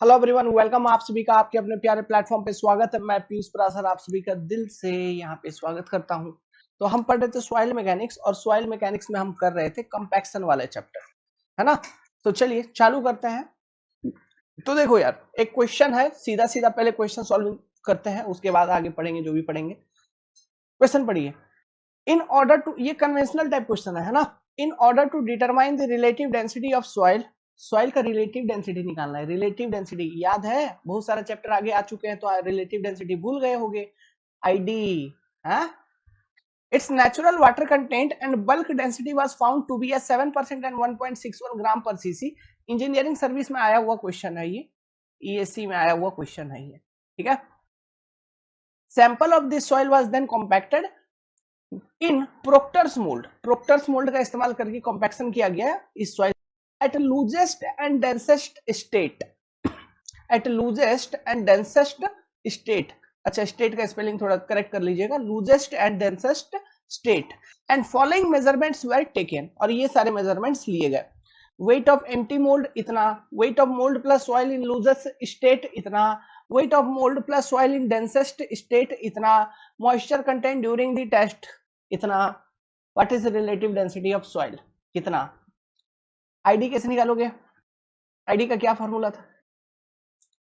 Hello everyone, welcome. आप सभी का आपके अपने प्यारे प्लेटफॉर्म पे स्वागत है। मैं पीयूष परासर आप सभी का दिल से यहाँ पे स्वागत करता हूँ। तो हम पढ़ रहे थे सॉइल मैकेनिक्स, और सॉइल मैकेनिक्स में हम कर रहे थे कंपैक्शन वाले चैप्टर, है ना। तो चलिए चालू करते हैं। तो देखो यार, एक क्वेश्चन है, सीधा सीधा पहले क्वेश्चन सॉल्व करते हैं, उसके बाद आगे पढ़ेंगे जो भी पढ़ेंगे। क्वेश्चन पढ़िए। इन ऑर्डर टू, ये कन्वेंशनल टाइप क्वेश्चन है ना। In order to determine the relative density of soil, soil का रिलेटिव डेंसिटी निकालना है। रिलेटिव डेंसिटी याद है, बहुत सारे चैप्टर आगे आ चुके हैं तो रिलेटिव डेंसिटी भूल गए होंगे। आईडी है। Its natural water content and bulk density was found to be 7% and 1.61 gram per CC. Engineering service में आया हुआ क्वेश्चन है ये, ईएससी में आया हुआ क्वेश्चन है ये, ठीक है। Sample of this soil was then compacted in Proctor's mould. Proctor's mould का इस्तेमाल करके कॉम्पैक्शन किया गया इस soil at loosest and densest state. At loosest and densest state, अच्छा स्टेट का स्पेलिंग थोड़ा करेक्ट कर लीजिएगा, loosest and densest state. And following measurements were taken, और ये सारे मेजरमेंट्स लिए गए। वेट ऑफ एम्प्टी मोल्ड इतना, weight of mould plus soil in loosest state इतना, weight of mould plus soil in densest state इतना, moisture content during the test इतना, what is relative density of soil कितना। ID कैसे निकालोगे? ID का क्या formula था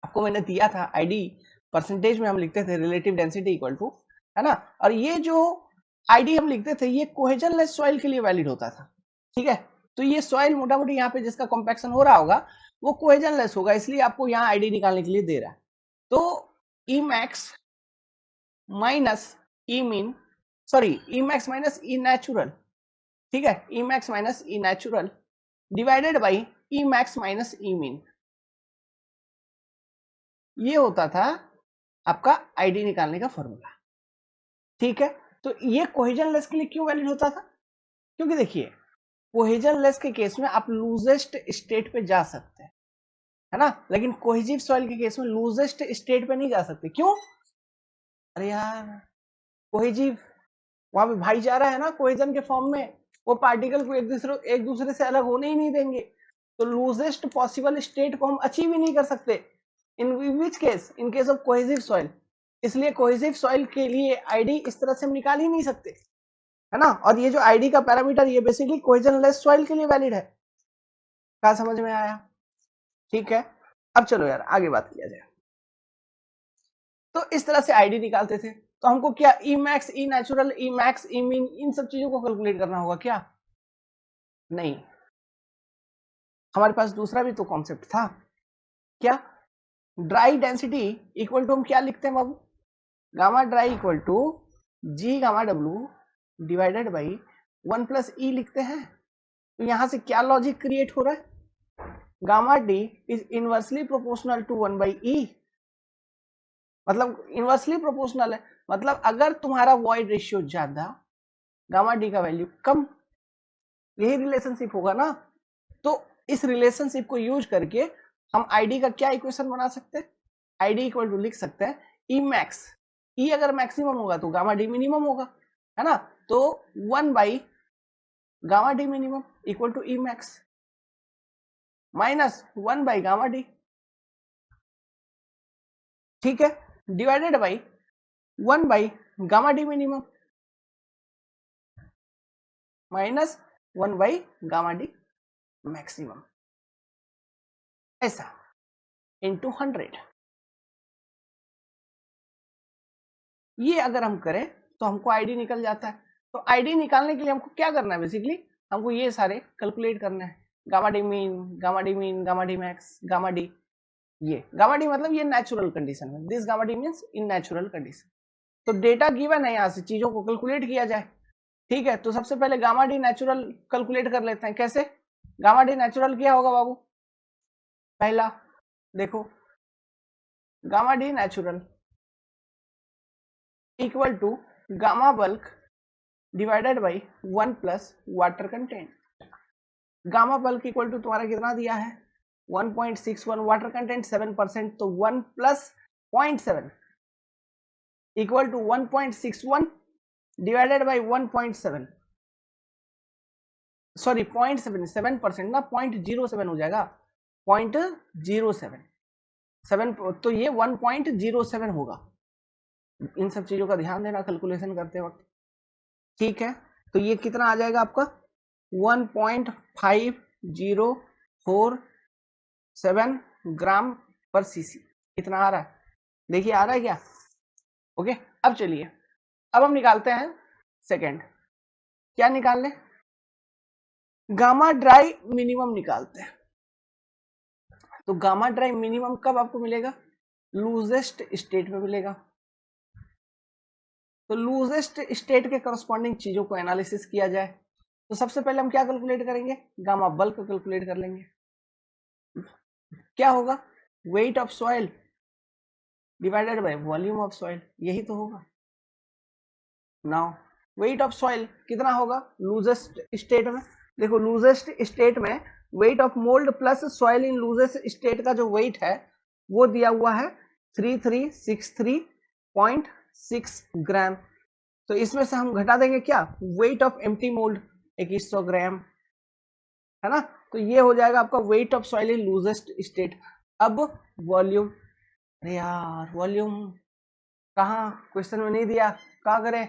आपको मैंने दिया था? आईडी परसेंटेज में हम लिखते थे रिलेटिव डेंसिटी इक्वल टू, है ना। और ये जो आईडी हम लिखते थे ये कोहेजन लेस सॉइल के लिए वैलिड होता था, ठीक है। तो ये सॉइल मोटा मोटी यहाँ पे जिसका कॉम्पैक्शन हो रहा होगा वो कोहेजन लेस होगा, इसलिए आपको यहाँ आईडी निकालने के लिए दे रहा है। तो E max minus E mean, sorry E max minus E natural, ठीक है, E max minus E natural divided by E max minus E mean, ये होता था आपका आईडी निकालने का फॉर्मूला, ठीक है। तो ये कोहेजन लेस के लिए क्यों वैलिड होता था? क्योंकि देखिए कोहेजन लेस के केस में आप लूजेस्ट स्टेट पे जा सकते हैं, है ना, लेकिन कोहेजिव सॉइल के केस में लूजेस्ट स्टेट पे नहीं जा सकते। क्यों? अरे यार, कोहेजिव, वहां पे भाईचारा है ना कोहेजन के फॉर्म में, वो पार्टिकल को एक दूसरे से अलग होने ही नहीं देंगे। तो लूजेस्ट पॉसिबल स्टेट को हम अचीव ही नहीं कर सकते in which case, in case of cohesive soil. इसलिए कोहेसिव सॉइल के लिए आईडी इस तरह से हम निकाल ही नहीं सकते, है ना। और ये जो आईडी का पैरामीटर ये बेसिकली कोहेजन लेस सॉइल के लिए वैलिड है। क्या समझ में आया? ठीक है। अब चलो यार आगे बात किया जाए। तो इस तरह से आईडी निकालते थे, तो हमको क्या ई मैक्स, ई नेचुरल, ई मैक्स, ई मीन, इन सब चीजों को कैलकुलेट करना होगा क्या? नहीं, हमारे पास दूसरा भी तो कॉन्सेप्ट था। क्या? ड्राई डेंसिटी इक्वल टू हम क्या लिखते हैं बाबू? Gamma dry equal to G gamma W divided by 1 + E लिखते हैं। तो यहां से क्या लॉजिक क्रिएट हो रहा है? Gamma D is inversely proportional to 1/e, मतलब इनवर्सली प्रोपोर्शनल है, मतलब अगर तुम्हारा वॉइड रेशियो ज्यादा, गामा डी का वैल्यू कम, यही रिलेशनशिप होगा ना। तो इस रिलेशनशिप को यूज करके हम आईडी का क्या इक्वेशन बना सकते हैं? आईडी इक्वल टू लिख सकते हैं ई मैक्स, ई अगर मैक्सिमम होगा तो गामा डी मिनिमम होगा, है ना। तो 1 gamma D minimum equal to E max minus 1 gamma D, ठीक है, divided by 1 gamma D minimum minus 1 gamma D maximum, ऐसा इंटू 100। ये अगर हम करें तो हमको आईडी निकल जाता है। तो आईडी निकालने के लिए हमको क्या करना है? बेसिकली हमको ये सारे कैलकुलेट करना है, gamma D mean, gamma D mean, gamma D max, gamma D, ये गामा डी मतलब ये नेचुरल कंडीशन है, this gamma D means in natural condition. तो डेटा गिवन है, यहाँ से चीजों को कैलकुलेट किया जाए, ठीक है। तो सबसे पहले गामा डी नेचुरल कैलकुलेट कर लेते हैं। कैसे? गामा डी नेचुरल क्या होगा बाबू? पहला देखो, gamma D natural equal to gamma bulk divided by 1 + water content. Gamma bulk equal to तुम्हारा कितना दिया है? 1.61, वाटर कंटेंट 7%, तो 1 + 0.7 equal to 1.61 divided by 1.7, sorry 0.7, 7% ना 0.07 हो जाएगा, 0.07। 7, तो ये 1.07 होगा। इन सब चीजों का ध्यान देना कैलकुलेशन करते वक्त, ठीक है। तो ये कितना आ जाएगा आपका 1.5047 ग्राम पर सीसी। कितना आ रहा है, देखिए आ रहा है क्या? ओके, अब चलिए, अब हम निकालते हैं सेकंड। क्या निकाल लें? गामा ड्राई मिनिमम निकालते हैं। तो गामा ड्राई मिनिमम कब आपको मिलेगा? लूजेस्ट स्टेट में मिलेगा। तो लूजेस्ट स्टेट के करस्पॉन्डिंग चीजों को एनालिसिस किया जाए, तो सबसे पहले हम क्या कैलकुलेट करेंगे? गामा बल्क कैलकुलेट कर लेंगे। क्या होगा? Wait of soil divided by volume of soil, यही तो होगा। नाउ वेट ऑफ सॉइल कितना होगा लूजेस्ट स्टेट में? देखो लूजेस्ट स्टेट में wait of mould plus soil in loosest state का जो वेट है वो दिया हुआ है 3363.6 ग्राम। तो इसमें से हम घटा देंगे क्या? वेट ऑफ एम्प्टी मोल्ड 2100 ग्राम, है ना। तो ये हो जाएगा आपका wait of soil in loosest state. अब वॉल्यूम, अरे यार वॉल्यूम कहाँ क्वेश्चन में नहीं दिया, क्या करें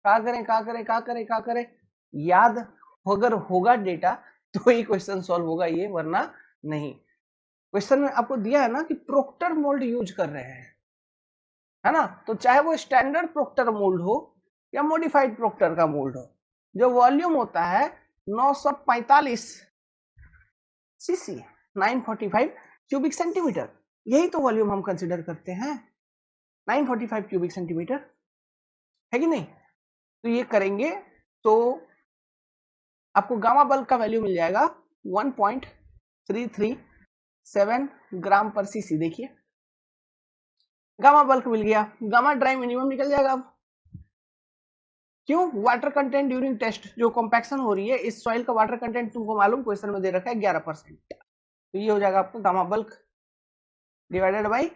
क्या करें क्या करें क्या करें क्या करें? याद अगर होगा डेटा तो ही क्वेश्चन सॉल्व होगा, ये वरना नहीं। क्वेश्चन में आपको दिया है ना कि प्रोक्टर मोल्ड यूज कर रहे हैं, है ना। तो चाहे वो स्टैंडर्ड प्रोक्टर मोल्ड हो या मॉडिफाइड प्रोक्टर का मोल्ड हो, जो वॉल्यूम होता है 945 सीसी 945 क्यूबिक सेंटीमीटर, यही तो वॉल्यूम हम कंसिडर करते हैं, 945 क्यूबिक सेंटीमीटर, है कि नहीं। तो ये करेंगे तो आपको गामा बल्क का वैल्यू मिल जाएगा 1.337 ग्राम पर सीसी। देखिए गामा बल्क मिल गया, गामा ड्राई मिनिमम निकल जाएगा। अब क्यों? वाटर कंटेंट ड्यूरिंग टेस्ट, जो कॉम्पैक्शन हो रही है इस सॉइल का वाटर कंटेंट तुमको मालूम क्वेश्चन में दे रखा है 11%, तो ये हो जाएगा आपको gamma bulk divided by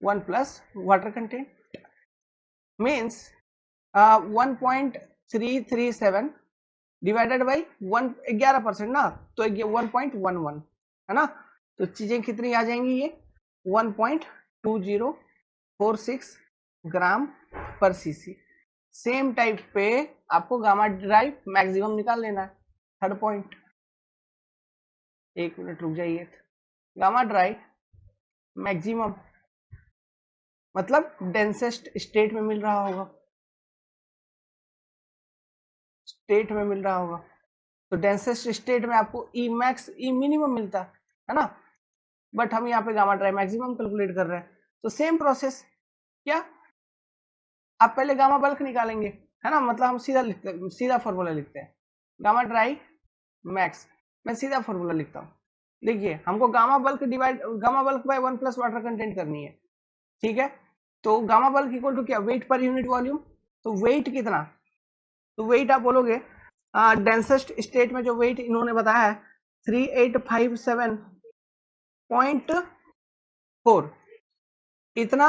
1 plus water content means 1.337 divided by 11% ना, तो 1.11 है ना। तो चीजें कितनी आ जाएंगी? ये 1.2046 ग्राम पर सीसी। सेम टाइप पे आपको गामा ड्राई मैक्सिमम निकाल लेना है। थर्ड पॉइंट, एक मिनट रुक जाइए। गामा ड्राई मैक्सिमम मतलब डेंसेस्ट स्टेट में मिल रहा होगा, स्टेट में मिल रहा होगा। तो डेंसेस्ट स्टेट में आपको ई मैक्स ई मिनिमम मिलता है ना, बट हम यहाँ पे गामा ड्राई मैक्सिमम कैलकुलेट कर रहे हैं। तो सेम प्रोसेस, क्या आप पहले गामा बल्क निकालेंगे, है ना, मतलब हम सीधा फॉर्मूला लिखते हैं गामा ड्राई मैक्स। मैं सीधा फॉर्मूला लिखता हूँ, देखिए हमको gamma bulk by 1 plus water content करनी है, ठीक है। तो गामा बल्क इक्वल टू क्या? Weight per unit volume. तो वेट कितना? तो वेट आप बोलोगे डेंसेस्ट स्टेट में जो वेट इन्होंने बताया है 3857.4, इतना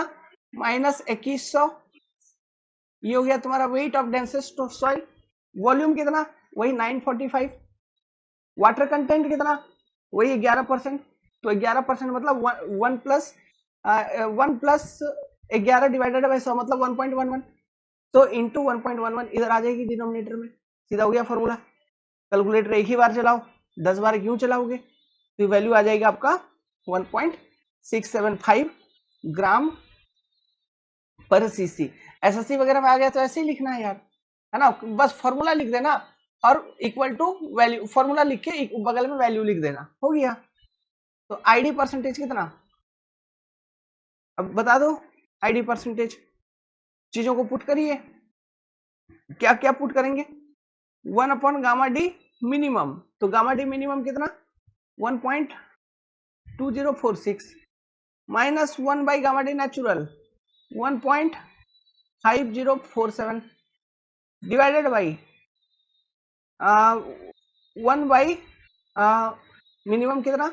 माइनस 2100, ये हो गया तुम्हारा weight of densest of soil. Volume कितना? वही 945। वाटर कंटेंट कितना? वही 11%। तो 11% मतलब 1 प्लस 11 डिवाइडेड बाई 100 मतलब 1.11। तो इंटू 1.11 इधर आ जाएगी डिनोमिनेटर में, सीधा हो गया फॉर्मूला। कैलकुलेटर एक ही बार चलाओ, 10 बार क्यों चलाओगे? तो वैल्यू आ जाएगी आपका 1.675 ग्राम पर सीसी। एसएससी वगैरह में आ गया तो ऐसे ही लिखना है यार, है ना, बस फॉर्मूला लिख देना और इक्वल टू वैल्यू, फॉर्मूला लिख के बगल में वैल्यू लिख देना, हो गया। तो आईडी परसेंटेज कितना? अब बता दो आईडी परसेंटेज, चीजों को पुट करिए। क्या क्या पुट करेंगे? 1 अपॉन गामा डी मिनिमम। तो गामा डी मिनिमम कितना? 1.2046 minus 1 by gamma D natural 1.5047 divided by 1 by minimum कितना?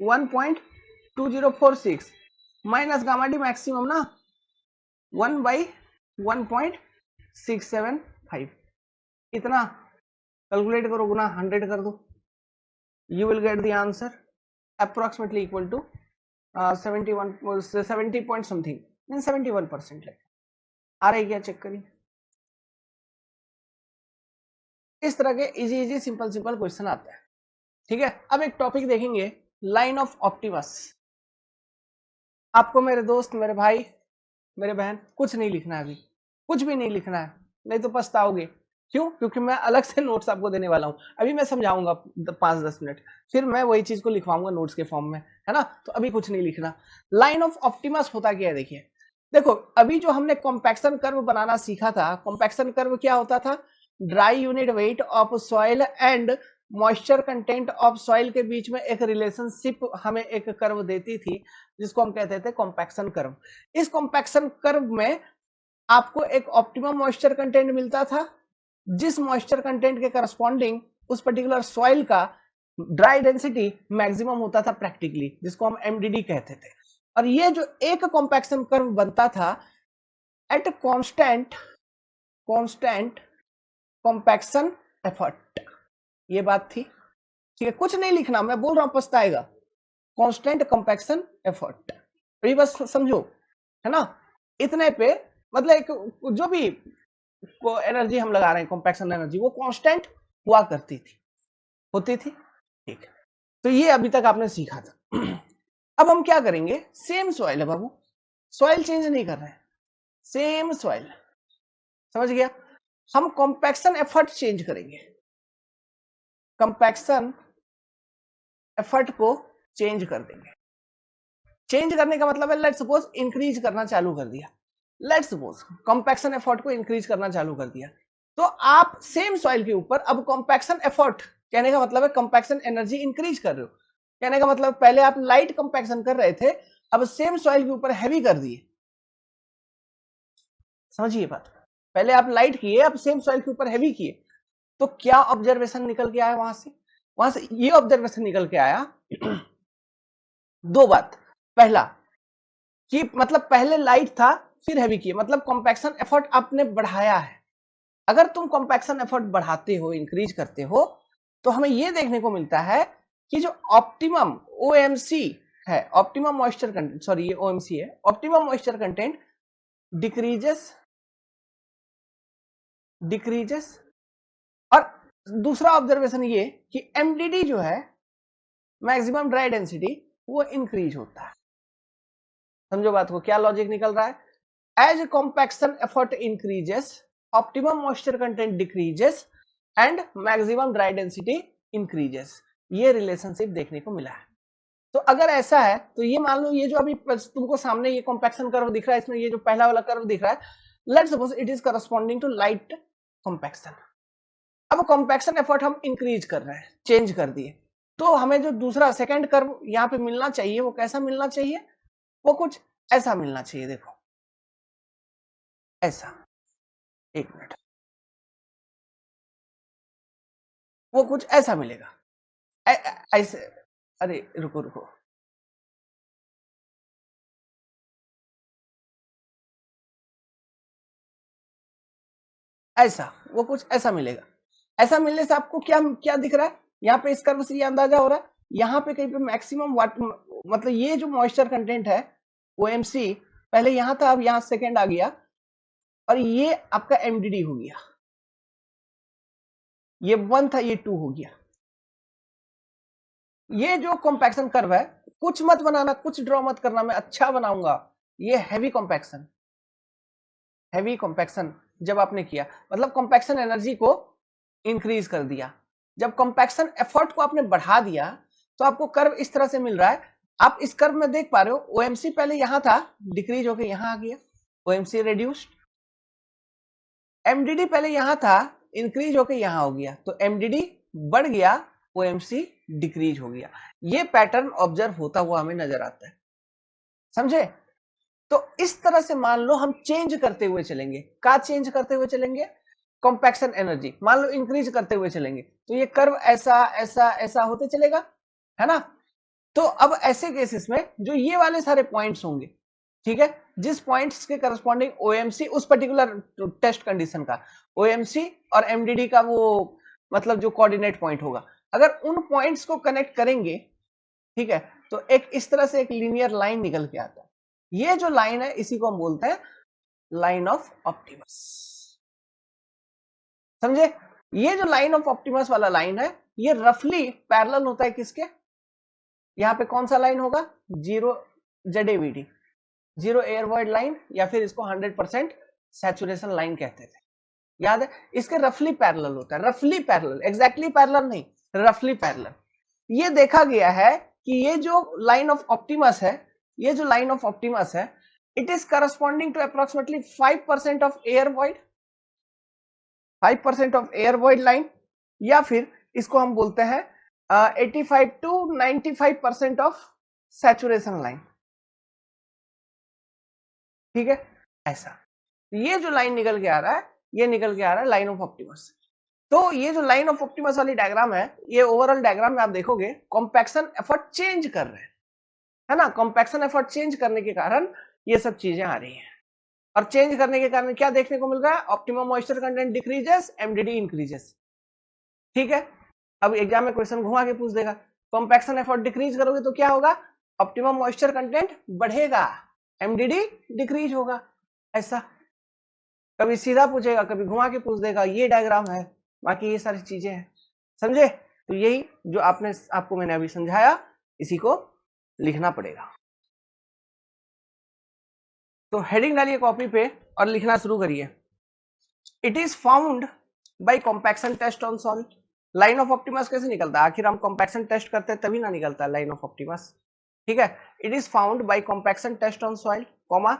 1.2046 माइनस गामा डी मैक्सिमम ना 1 बाई 1.675, इतना कैलकुलेट करो, गुना 100 कर दो, you will get the answer approximately equal to 71 70 point something, 71% आ रही क्या, चेक करिए। इस तरह के easy easy simple simple question आते हैं। ठीक है, अब एक टॉपिक देखेंगे, लाइन ऑफ ऑप्टिमस। आपको मेरे दोस्त, मेरे भाई, मेरे बहन, कुछ नहीं लिखना है अभी, कुछ भी नहीं लिखना है, नहीं तो पछताओगे। क्यों? क्योंकि मैं अलग से नोट्स आपको देने वाला हूं। अभी मैं समझाऊंगा 5-10 मिनट, फिर मैं वही चीज को लिखवाऊंगा नोट्स के फॉर्म में, है ना। तो अभी कुछ नहीं लिखना। लाइन ऑफ ऑप्टिमस होता क्या है, देखिए। देखो, अभी जो हमने कॉम्पैक्शन कर्व बनाना सीखा था, कॉम्पैक्शन कर्व क्या होता था? Dry unit weight of soil and moisture content of soil के बीच में एक रिलेशनशिप हमें एक कर्व देती थी, जिसको हम कहते थे कॉम्पैक्शन कर्व। इस कॉम्पैक्शन कर्व में आपको एक ऑप्टिमम मॉइस्चर कंटेंट मिलता था, जिस मॉइस्चर कंटेंट के करस्पॉन्डिंग उस पर्टिकुलर सॉइल का ड्राई डेंसिटी मैक्सिमम होता था प्रैक्टिकली, जिसको हम एमडीडी कहते थे। और ये जो एक कॉम्पैक्शन कर्व बनता था एट कांस्टेंट कॉम्पैक्शन एफर्ट, ये बात थी। ठीक है, कुछ नहीं लिखना, मैं बोल रहा हूं पछताएगा। कांस्टेंट कॉम्पैक्शन एफर्ट, ये बस समझो, है ना। इतने पे मतलब एक जो भी को एनर्जी हम लगा रहे हैं, कॉम्पैक्शन एनर्जी, वो कांस्टेंट हुआ करती थी, होती थी। ठीक है, तो ये अभी तक आपने सीखा था। अब हम क्या करेंगे, सेम सॉइल है बाबू, सॉइल चेंज नहीं कर रहे हैं, सेम सॉइल, समझ गया। हम कॉम्पैक्शन एफर्ट चेंज करेंगे, कॉम्पैक्शन एफर्ट को चेंज कर देंगे। चेंज करने का मतलब है, लेट्स सपोज इंक्रीज करना चालू कर दिया, लेट्स सपोज कॉम्पैक्शन एफर्ट को इंक्रीज करना चालू कर दिया, तो आप सेम सॉइल के ऊपर अब कॉम्पैक्शन एफर्ट, कहने का मतलब है कॉम्पैक्शन एनर्जी इंक्रीज कर रहे हो। कहने का मतलब पहले आप लाइट कॉम्पैक्शन कर रहे थे, अब सेम सॉइल के ऊपर हैवी कर दिए, समझिए बात। पहले आप लाइट किए, अब सेम सॉइल के ऊपर हैवी किए, तो क्या ऑब्जर्वेशन निकल के आया वहां से ये ऑब्जर्वेशन निकल के आया दो बात। पहला कि मतलब पहले लाइट था, फिर हैवी किए, मतलब कॉम्पैक्शन एफर्ट आपने बढ़ाया है। अगर तुम कॉम्पैक्शन एफर्ट बढ़ाते हो, इंक्रीज करते हो, तो हमें यह देखने को मिलता है कि जो ऑप्टिमम ओएमसी है, ऑप्टिमम मॉइस्चर कंटेंट, सॉरी ये ओएमसी है, ऑप्टिमम मॉइस्चर कंटेंट डिक्रीजेस। और दूसरा ऑब्जर्वेशन ये कि एमडीडी जो है, मैक्सिमम ड्राई डेंसिटी, वो इंक्रीज होता है। समझो बात को, क्या लॉजिक निकल रहा है? As compaction effort increases, optimum moisture content decreases and maximum dry density increases, ये रिलेशनशिप देखने को मिला है। तो अगर ऐसा है तो ये मान लो, ये जो अभी तुमको सामने ये कॉम्पैक्शन कर्व दिख रहा है, इसमें ये जो पहला वाला कर्व दिख रहा है, let's suppose it is corresponding to light compaction. अब कॉम्पैक्शन एफर्ट हम इंक्रीज कर रहे हैं, चेंज कर दिए, तो हमें जो दूसरा सेकंड कर्व यहाँ पे मिलना चाहिए, वो कैसा मिलना चाहिए? वो कुछ ऐसा मिलना चाहिए, देखो ऐसा, एक मिनट, वो कुछ ऐसा मिलेगा, ऐसे, अरे रुको रुको, ऐसा, वो कुछ ऐसा मिलेगा। ऐसा मिलने से आपको क्या क्या दिख रहा है यहाँ पे? इस कर्व से ये अंदाजा हो रहा है, यहाँ पे कहीं पे मैक्सिमम वाट, मतलब ये जो मॉइस्चर कंटेंट है वो एमसी, पहले यहाँ था, अब यहाँ सेकेंड आ गया, और ये आपका एमडीडी हो गया, ये 1 था, ये 2 हो गया। ये जो कॉम्पैक्शन कर्व है, कुछ मत बनाना, कुछ ड्रॉ मत करना, मैं अच्छा बनाऊंगा। ये हैवी कॉम्पैक्शन, हैवी कॉम्पैक्शन जब आपने किया, मतलब कॉम्पैक्शन एनर्जी को इंक्रीज कर दिया। जब कॉम्पैक्शन एफर्ट को आपने बढ़ा दिया, तो आपको कर्व इस तरह से मिल रहा है। आप इस कर्व में देख पा रहे हो, ओएमसी पहले यहां था, डिक्रीज होकर यहां आ गया, ओएमसी रिड्यूस्ड। एमडीडी पहले यहां था, इंक्रीज होकर यहां हो गया, तो एमडीडी बढ़ गया, ओएमसी डिक्रीज हो गया। ये पैटर्न ऑब्जर्व होता हुआ हमें नजर आता है, समझे। तो इस तरह से मान लो हम चेंज करते हुए चलेंगे, क्या चेंज करते हुए चलेंगे? कॉम्पैक्शन एनर्जी मान लो इंक्रीज करते हुए चलेंगे, तो ये कर्व ऐसा ऐसा ऐसा होते चलेगा, है ना। तो अब ऐसे केसेस में जो ये वाले सारे पॉइंट्स होंगे, ठीक है, जिस पॉइंट्स के करस्पॉन्डिंग ओएमसी, उस पर्टिकुलर टेस्ट कंडीशन का ओएमसी और एमडीडी का वो मतलब जो कोऑर्डिनेट पॉइंट होगा, अगर उन पॉइंट्स को कनेक्ट करेंगे, ठीक है, तो एक इस तरह से एक लीनियर लाइन निकल के आता है। ये जो लाइन है इसी को हम बोलते हैं लाइन ऑफ ऑप्टिमस। समझे? ये जो लाइन ऑफ ऑप्टिमस वाला लाइन है ये रफली पैरेलल होता है किसके? यहां पे कौन सा लाइन होगा? Zero ZAVD, zero air void line, या फिर इसको 100% सैचुरेशन लाइन कहते थे। याद है? इसके रफली पैरेलल होता है, रफली पैरेलल, एग्जैक्टली पैरेलल नहीं, रफली पैरेलल। ये देखा गया है कि ये जो लाइन ऑफ ऑप्टिमस है, ये जो लाइन ऑफ ऑप्टिमस है, it is corresponding to approximately 5% of air void, 5% of air void line, या फिर इसको हम बोलते हैं 85 टू 95% ऑफ सैचुरेशन लाइन। ठीक है, ऐसा ये जो लाइन निकल के आ रहा है, ये निकल के आ रहा है लाइन ऑफ ऑप्टिमस। तो ये जो लाइन ऑफ ऑप्टिमस वाली डायग्राम है, ये ओवरऑल डायग्राम में आप देखोगे कॉम्पैक्शन एफर्ट चेंज कर रहे हैं, है ना? कॉम्पैक्शन एफर्ट चेंज करने के कारण ये सब चीजें आ रही हैं, और चेंज करने के कारण क्या देखने को मिल रहा है? Optimum moisture content decreases, MDD increases. ठीक है, अब एग्जाम में क्वेश्चन घुमा के पूछ देगा, कॉम्पैक्शन एफर्ट डिक्रीज करोगे तो क्या होगा? ऑप्टिमम मॉइस्चर कंटेंट बढ़ेगा, एमडीडी डिक्रीज होगा। ऐसा कभी सीधा पूछेगा, कभी घुमा के पूछ देगा। ये डायग्राम है, बाकी ये सारी चीजें हैं। समझे? तो यही जो आपको मैंने अभी समझाया, इसी को लिखना पड़ेगा। तो हेडिंग डालिए कॉपी पे और लिखना शुरू करिए। It is found by compaction test on soil. Line of optimums कैसे निकलता है? आखिर हम कॉम्पैक्शन टेस्ट करते हैं तभी ना निकलता है लाइन ऑफ ऑप्टिमस। ठीक है, it is found by compaction test on soil, comma,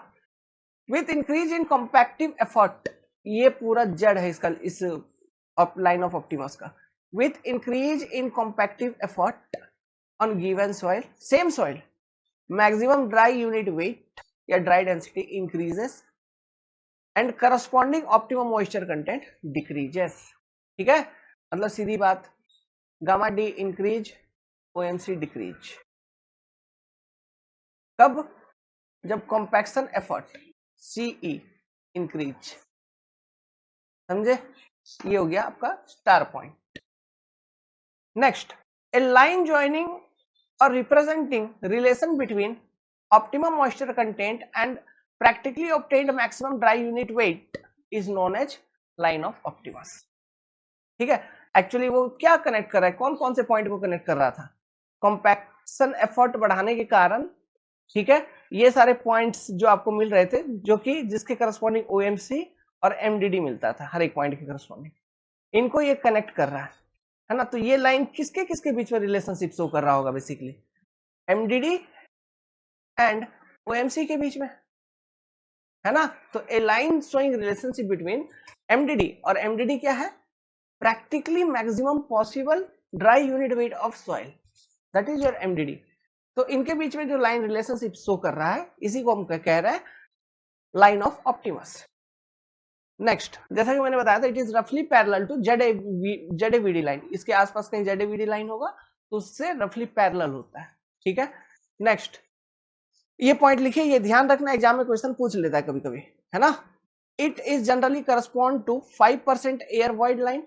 with increase in compactive effort. ये पूरा जड़ है इसका, इस लाइन ऑफ ऑप्टिमस का। With increase in compactive effort on given soil, same soil, maximum dry unit weight या dry density increases and corresponding optimum moisture content decreases. ठीक है, मतलब सीधी बात, gamma D increase, OMC decrease. कब? जब compaction effort CE increase. समझे? ये हो गया आपका स्टार पॉइंट। नेक्स्ट, ए लाइन ज्वाइनिंग और representing relation between optimum moisture content and practically obtained maximum dry unit weight is known as line of optimus। ठीक है, एक्चुअली वो क्या कनेक्ट कर रहा है, कौन कौन से पॉइंट को कनेक्ट कर रहा था? कॉम्पैक्शन एफर्ट बढ़ाने के कारण, ठीक है, ये सारे पॉइंट्स जो आपको मिल रहे थे, जो कि जिसके करस्पॉन्डिंग ओएमसी और एमडीडी मिलता था हर एक पॉइंट के करस्पॉन्डिंग, इनको ये कनेक्ट कर रहा है ना? तो ये लाइन किसके किसके बीच में रिलेशनशिप शो कर रहा होगा? बेसिकली एमडीडी एंड ओएमसी के बीच में, है ना? तो a line showing relationship between MDD, और एमडीडी क्या है? Practically maximum possible dry unit weight of soil, that is your MDD. तो इनके बीच में जो लाइन रिलेशनशिप शो कर रहा है, इसी को हम कह रहे हैं लाइन ऑफ ऑप्टिमस। नेक्स्ट, जैसा कि मैंने बताया था, इट इज रफली पैरेलल टू जेडेवीडी लाइन। इसके आसपास कहीं जेडेवीडी लाइन होगा तो उससे रफली पैरेलल होता है। ठीक है, नेक्स्ट, ये पॉइंट लिखिए, ये ध्यान रखना, एग्जाम में क्वेश्चन पूछ लेता है कभी कभी, है ना? It is generally correspond to 5% air void line,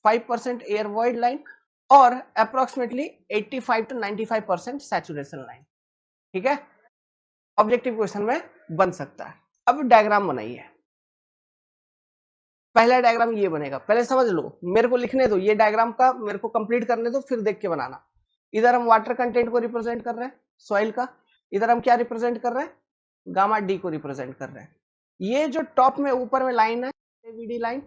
5% air void line, और अप्रोक्सीमेटली 85 to 95% सैचुरेशन लाइन। ठीक है, ऑब्जेक्टिव क्वेश्चन में बन सकता है। अब डायग्राम बनाइए। पहला डायग्राम ये बनेगा, पहले समझ लो, मेरे को लिखने दो, ये डायग्राम का मेरे को कंप्लीट करने दो, फिर देख के बनाना। इधर हम वाटर कंटेंट को रिप्रेजेंट कर रहे हैं, सॉइल का। इधर हम क्या रिप्रेजेंट कर रहे हैं? गामा डी को रिप्रेजेंट कर रहे हैं। ये जो टॉप में ऊपर में लाइन है, जेडेवीडी लाइन,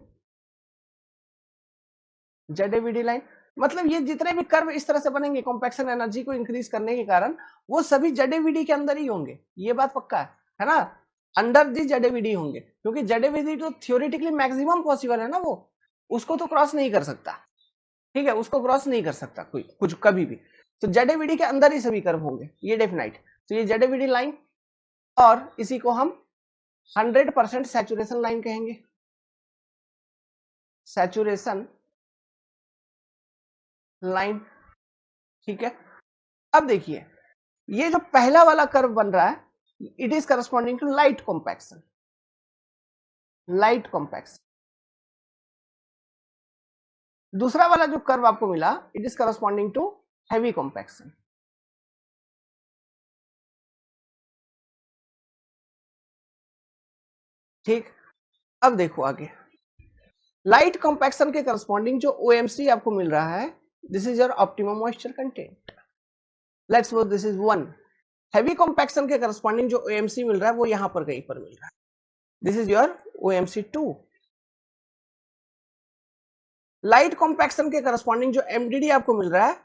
जेडेवीडी लाइन, मतलब ये जितने भी कर्व इस तरह से बनेंगे कॉम्पैक्शन एनर्जी को इंक्रीज करने के कारण, वो सभी जेडेवीडी के अंदर ही होंगे। ये बात पक्का है ना? अंडर दी जेडेवीडी होंगे, क्योंकि जेडेवीडी तो थियोरेटिकली मैक्सिमम पॉसिबल है ना, वो उसको तो क्रॉस नहीं कर सकता। ठीक है, उसको क्रॉस नहीं कर सकता कोई कुछ कभी भी। तो जेडेवीडी के अंदर ही सभी कर्व होंगे, ये डेफिनाइट। तो ये जेडेवीडी लाइन, और इसी को हम 100% सैचुरेशन लाइन कहेंगे, सैचुरेशन लाइन। ठीक है, अब देखिए, ये जो पहला वाला कर्व बन रहा है, it is corresponding to light compaction, light compaction. दूसरा वाला जो कर्व आपको मिला, it is corresponding to heavy compaction. ठीक, अब देखो आगे, लाइट कॉम्पैक्शन के करस्पॉन्डिंग जो OMC आपको मिल रहा है, this is your optimum moisture content. Let's suppose this is 1। Heavy compaction के करस्पॉन्डिंग जो OMC मिल रहा है वो यहां पर कहीं पर मिल रहा है, this is your OMC 2। Light compaction के करस्पॉन्डिंग जो MDD आपको मिल रहा है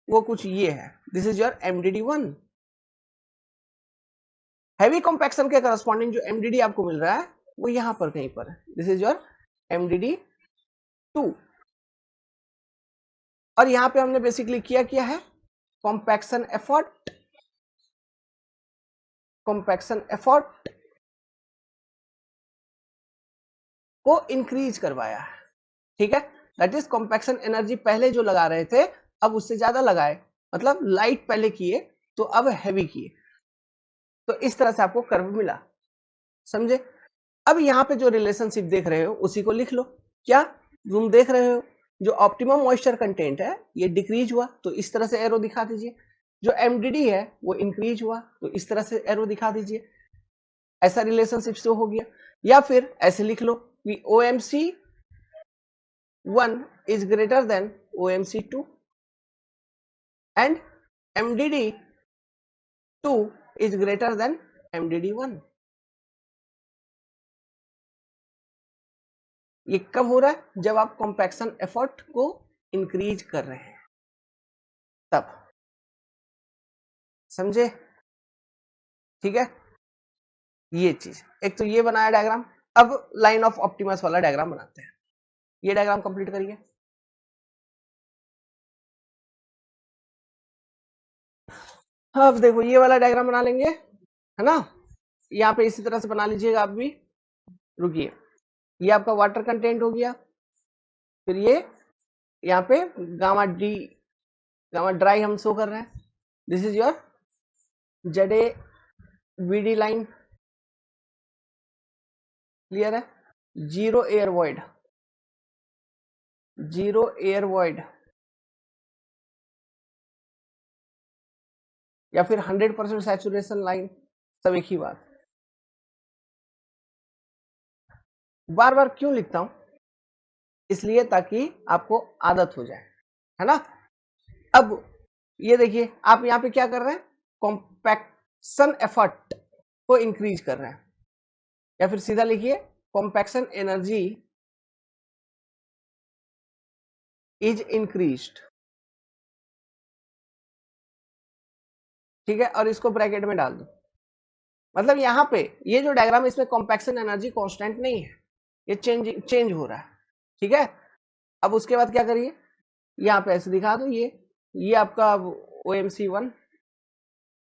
वो कुछ ये है, this is your MDD 1। Heavy compaction के करस्पॉन्डिंग जो MDD आपको मिल रहा है वो यहां पर कहीं पर है, दिस इज योर MDD 2। और यहां पे हमने बेसिकली किया है कॉम्पैक्शन एफर्ट, कॉम्पैक्शन एफर्ट को इंक्रीज करवाया है, ठीक है। दैट इज कॉम्पैक्शन एनर्जी पहले जो लगा रहे थे अब उससे ज्यादा लगाए, मतलब लाइट पहले किए तो अब हैवी किए, तो इस तरह से आपको कर्व मिला, समझे। अब यहाँ पे जो रिलेशनशिप देख रहे हो उसी को लिख लो। क्या तुम देख रहे हो, जो ऑप्टिमम मॉइस्चर कंटेंट है ये डिक्रीज हुआ तो इस तरह से एरो दिखा दीजिए, जो MDD है वो इंक्रीज हुआ तो इस तरह से एरो दिखा दीजिए, ऐसा रिलेशनशिप शो हो गया। या फिर ऐसे लिख लो कि OMC 1 is greater than OMC 2 and MDD 2 is greater than MDD 1। ये कब हो रहा है, जब आप कॉम्पैक्शन एफर्ट को इंक्रीज कर रहे हैं तब, समझे, ठीक है। ये चीज, एक तो ये बनाया डायग्राम। अब लाइन ऑफ ऑप्टिमस वाला डायग्राम बनाते हैं, ये डायग्राम कंप्लीट करिए। अब देखो ये वाला डायग्राम बना लेंगे, है ना। यहाँ पे इसी तरह से बना लीजिएगा आप भी। रुकिए, ये आपका वाटर कंटेंट हो गया, फिर ये यहाँ पे गामा डी, गामा ड्राई हम शो कर रहे हैं, this is your ZAVD line, clear है। Zero air void, zero air void या फिर 100% सैचुरेशन लाइन, सब एक ही बात। बार बार क्यों लिखता हूं, इसलिए ताकि आपको आदत हो जाए, है ना। अब ये देखिए आप यहाँ पे क्या कर रहे हैं, कॉम्पैक्शन एफर्ट को इंक्रीज कर रहे हैं, या फिर सीधा लिखिए कॉम्पैक्शन एनर्जी इज इंक्रीज्ड, ठीक है। और इसको ब्रैकेट में डाल दो, मतलब यहाँ पे ये जो डायग्राम है इसमें कॉम्पैक्शन एनर्जी कांस्टेंट नहीं है, ये चेंज हो रहा है, ठीक है। अब उसके बाद क्या करिए, यहाँ पे ऐसे दिखा दो, ये आपका OMC 1,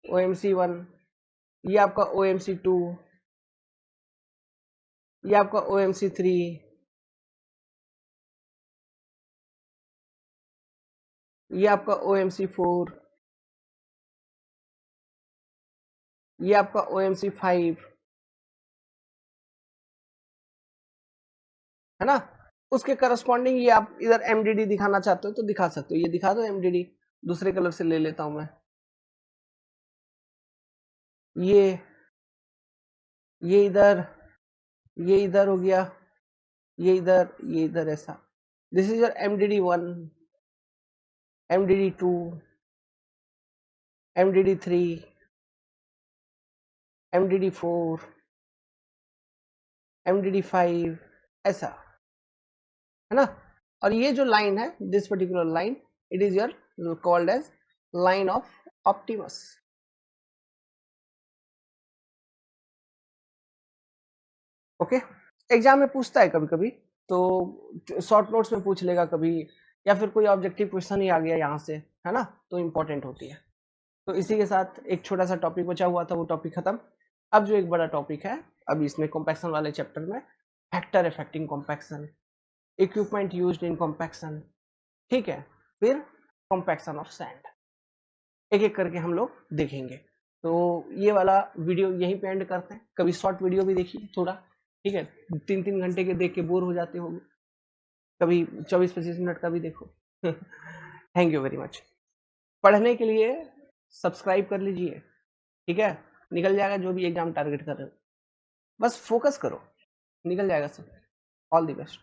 OMC 1, ये आपका OMC 2, ये आपका OMC 3, ये आपका OMC 4, ये आपका OMC 5, है ना। उसके करस्पॉन्डिंग ये आप इधर MDD दिखाना चाहते हो तो दिखा सकते हो, ये दिखा दो MDD, दूसरे कलर से ले लेता हूं मैं, ये इधर, ये इधर हो गया, ये इधर, ये इधर, ऐसा। This is your MDD 1, MDD 2, MDD 3, MDD 4, MDD 5, ऐसा, है ना। और ये जो लाइन है, this particular line, it is your called as line of optimums. Okay, exam में पूछता है कभी कभी, तो शॉर्ट नोट्स में पूछ लेगा कभी, या फिर कोई ऑब्जेक्टिव क्वेश्चन ही आ गया यहाँ से, है ना, तो इंपॉर्टेंट होती है। तो इसी के साथ एक छोटा सा टॉपिक बचा हुआ था, वो टॉपिक खत्म। अब जो एक बड़ा टॉपिक है, अब इसमें कॉम्पैक्शन वाले चैप्टर में factor affecting compaction, equipment used in compaction, ठीक है, फिर कॉम्पैक्शन ऑफ सैंड, एक एक करके हम लोग देखेंगे। तो ये वाला वीडियो यहीं पे एंड करते हैं, कभी शॉर्ट वीडियो भी देखिए थोड़ा, ठीक है, 3-3 घंटे के देख के बोर हो जाते होंगे, कभी 24-25 मिनट का भी देखो। Thank you very much. पढ़ने के लिए सब्सक्राइब कर लीजिए, ठीक है, निकल जाएगा जो भी एग्जाम टारगेट कर रहे हो, बस फोकस करो। निकल जाएगा सर। All the best.